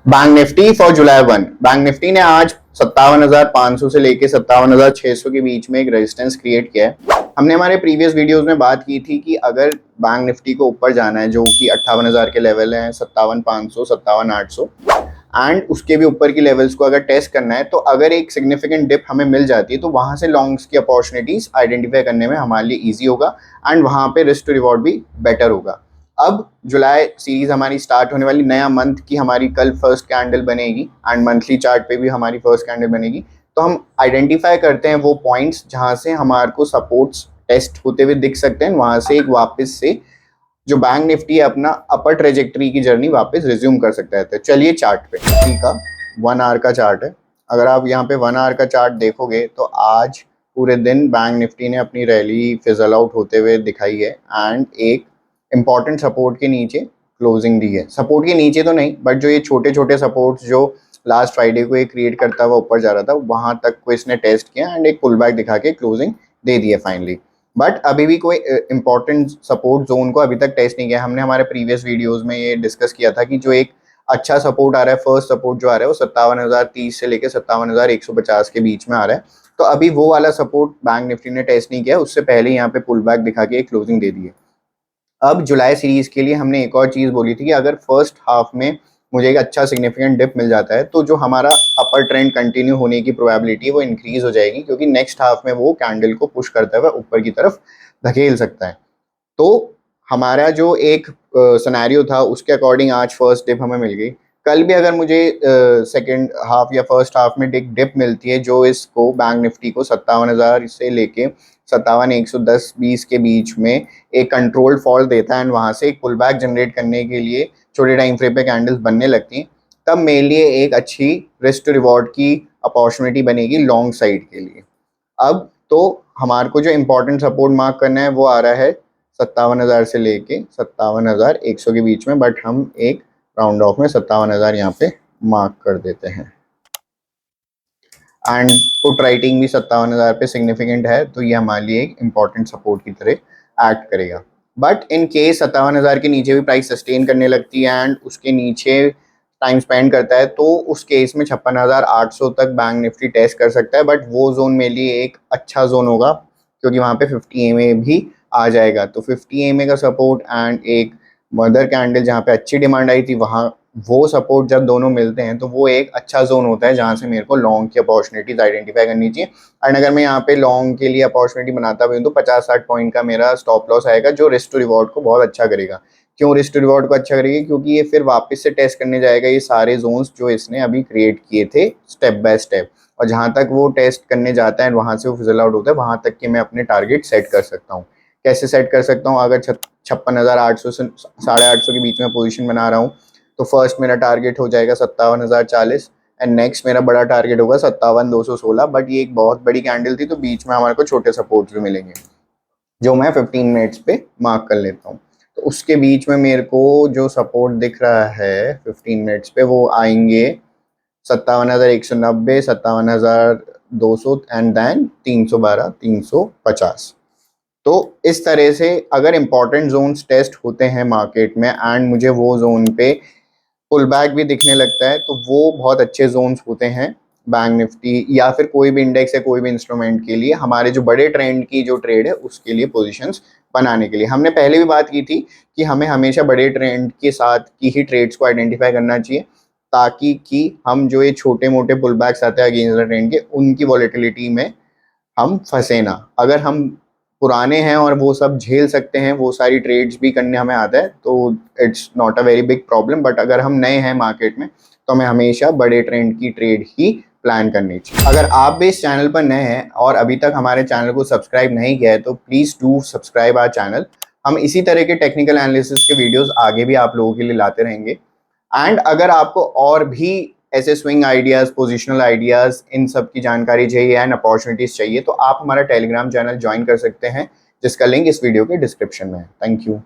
Bank Nifty for July 1। Bank Nifty ने आज 57,500 से लेके 57,600 के बीच में एक रेजिस्टेंस क्रिएट किया है। हमने हमारे प्रीवियस वीडियोस में बात की थी कि अगर बैंक निफ्टी को ऊपर जाना है, जो कि 58,000 के लेवल हैं, 57,500, 57,800 एंड उसके भी ऊपर की लेवल्स को अगर टेस्ट करना है, तो अगर एक सिग्निफिकेंट डिप हमें मिल जाती है तो वहां से लॉन्ग्स की अपॉर्चुनिटीज आइडेंटिफाई करने में हमारे लिए ईजी होगा एंड वहां पे रिस्क टू रिवॉर्ड भी बेटर होगा। अब जुलाई सीरीज हमारी स्टार्ट होने वाली, नया मंथ की हमारी कल फर्स्ट कैंडल बनेगी एंड मंथली चार्ट पे भी हमारी फर्स्ट कैंडल बनेगी। तो हम आइडेंटिफाई करते हैं वो पॉइंट्स जहां से हमारे को सपोर्ट्स टेस्ट होते हुए दिख सकते हैं, वहां से एक वापस से जो बैंक निफ्टी है अपना अपर ट्रेजेक्टरी की जर्नी वापस रिज्यूम कर सकता है। तो चलिए चार्ट पे, निफ्टी का 1 आवर का चार्ट है। अगर आप यहाँ पे 1 आवर का चार्ट देखोगे तो आज पूरे दिन बैंक निफ्टी ने अपनी रैली फिजल आउट होते हुए दिखाई है एंड एक इंपॉर्टेंट सपोर्ट के नीचे क्लोजिंग दी है। सपोर्ट के नीचे तो नहीं, बट जो ये छोटे छोटे सपोर्ट्स जो लास्ट फ्राइडे को ये क्रिएट करता हुआ ऊपर जा रहा था, वहां तक को इसने टेस्ट किया एंड एक पुल बैक दिखा के क्लोजिंग दे दी है फाइनली। बट अभी भी कोई इंपॉर्टेंट सपोर्ट जोन को अभी तक टेस्ट नहीं किया। हमने हमारे प्रीवियस वीडियोस में ये डिस्कस किया था कि जो एक अच्छा सपोर्ट आ रहा है, फर्स्ट सपोर्ट जो आ रहा है वो 57,030 से लेकर 57,150 के बीच में आ रहा है। तो अभी वो वाला सपोर्ट बैंक निफ्टी ने टेस्ट नहीं किया, उससे पहले यहाँ पे पुल बैक दिखा के एक क्लोजिंग दे दी है। अब जुलाई सीरीज के लिए हमने एक और चीज़ बोली थी कि अगर फर्स्ट हाफ में मुझे एक अच्छा सिग्निफिकेंट डिप मिल जाता है तो जो हमारा अपर ट्रेंड कंटिन्यू होने की प्रोबेबिलिटी है वो इंक्रीज हो जाएगी, क्योंकि नेक्स्ट हाफ में वो कैंडल को पुश करते हुए ऊपर की तरफ धकेल सकता है। तो हमारा जो एक सिनेरियो था उसके अकॉर्डिंग आज फर्स्ट डिप हमें मिल गई। कल भी अगर मुझे सेकेंड हाफ या फर्स्ट हाफ में एक डिप मिलती है जो इसको बैंक निफ्टी को 57,000 से लेके 57,110-20 के बीच में एक कंट्रोल्ड फॉल देता है एंड वहाँ से एक पुल बैक जनरेट करने के लिए छोटे टाइम फ्रेम पे कैंडल्स बनने लगती हैं, तब मेरे लिए एक अच्छी रिस्क टू रिवॉर्ड की अपॉर्चुनिटी बनेगी लॉन्ग साइड के लिए। अब तो हमारे को जो इम्पोर्टेंट सपोर्ट मार्क करना है वो आ रहा है 57,000 से लेके 57,100 के बीच में, बट हम एक राउंड ऑफ में 57,000 यहाँ पे मार्क कर देते हैं एंड पुट राइटिंग भी 57,000 पे सिग्निफिकेंट है, तो ये हमारे लिए एक इम्पॉर्टेंट सपोर्ट की तरह एक्ट करेगा। बट इन केस 57,000 के नीचे भी प्राइस सस्टेन करने लगती है एंड उसके नीचे टाइम स्पेंड करता है, तो उस केस में 56,800 तक बैंक निफ्टी टेस्ट कर सकता है। बट वो जोन मेरे लिए एक अच्छा जोन होगा, क्योंकि वहाँ पे 50 EMA भी आ जाएगा। तो 50 EMA का सपोर्ट एंड एक मदर कैंडल जहाँ पे अच्छी डिमांड आई थी, वहाँ वो सपोर्ट जब दोनों मिलते हैं तो वो एक अच्छा जोन होता है जहाँ से मेरे को लॉन्ग की अपॉर्चुनिटीज आइडेंटिफाई करनी चाहिए। एंड अगर मैं यहाँ पे लॉन्ग के लिए अपॉर्चुनिटी बनाता भी हूँ तो 50-60 पॉइंट का मेरा स्टॉप लॉस आएगा, जो रिस्क टू रिवॉर्ड को बहुत अच्छा करेगा। क्यों रिस्क टू रिवॉर्ड को अच्छा करेगी? क्योंकि ये फिर वापस से टेस्ट करने जाएगा ये सारे जोन्स जो इसने अभी क्रिएट किए थे स्टेप बाय स्टेप, और जहाँ तक वो टेस्ट करने जाता है वहाँ से वो फिजल आउट होता है, वहाँ तक के मैं अपने टारगेट सेट कर सकता हूँ। कैसे सेट कर सकता हूँ? अगर 56,800 से 850 के बीच में पोजीशन बना रहा हूँ तो फर्स्ट मेरा टारगेट हो जाएगा 57,040 एंड नेक्स्ट मेरा बड़ा टारगेट होगा 57,216। बट ये एक बहुत बड़ी कैंडल थी तो बीच में हमारे को छोटे सपोर्ट्स भी मिलेंगे जो मैं 15 मिनट्स पे मार्क कर लेता हूँ। तो उसके बीच में मेरे को जो सपोर्ट दिख रहा है 15 मिनट्स पे वो आएंगे 57,190, 57,200 एंड देन 312, 350। तो इस तरह से अगर इंपॉर्टेंट जोन्स टेस्ट होते हैं मार्केट में एंड मुझे वो जोन पे पुल बैक भी दिखने लगता है, तो वो बहुत अच्छे जोन्स होते हैं बैंक निफ्टी या फिर कोई भी इंडेक्स या कोई भी इंस्ट्रूमेंट के लिए, हमारे जो बड़े ट्रेंड की जो ट्रेड है उसके लिए पोजीशंस बनाने के लिए। हमने पहले भी बात की थी कि हमें हमेशा बड़े ट्रेंड के साथ की ही ट्रेड्स को आइडेंटिफाई करना चाहिए, ताकि कि हम जो ये छोटे मोटे पुल बैक्स आते हैं अगेंस्ट द ट्रेंड के, उनकी वॉलेटिलिटी में हम फंसे ना। अगर हम पुराने हैं और वो सब झेल सकते हैं, वो सारी ट्रेड्स भी करने हमें आता है, तो it's not a very big problem. But अगर हम नए हैं मार्केट में तो हमें हमेशा बड़े ट्रेंड की ट्रेड ही प्लान करनी चाहिए। अगर आप भी इस चैनल पर नए हैं और अभी तक हमारे चैनल को सब्सक्राइब नहीं किया है तो please do subscribe our channel. हम इसी तरह के टेक्निकल एनालिसिस के वीडियोस आगे भी आप लोगों के लिए लाते रहेंगे। एंड अगर आपको और भी ऐसे स्विंग आइडियाज़, पोजिशनल आइडियाज़, इन सब की जानकारी चाहिए एंड अपॉर्चुनिटीज़ चाहिए तो आप हमारा टेलीग्राम चैनल ज्वाइन कर सकते हैं, जिसका लिंक इस वीडियो के डिस्क्रिप्शन में है। Thank you.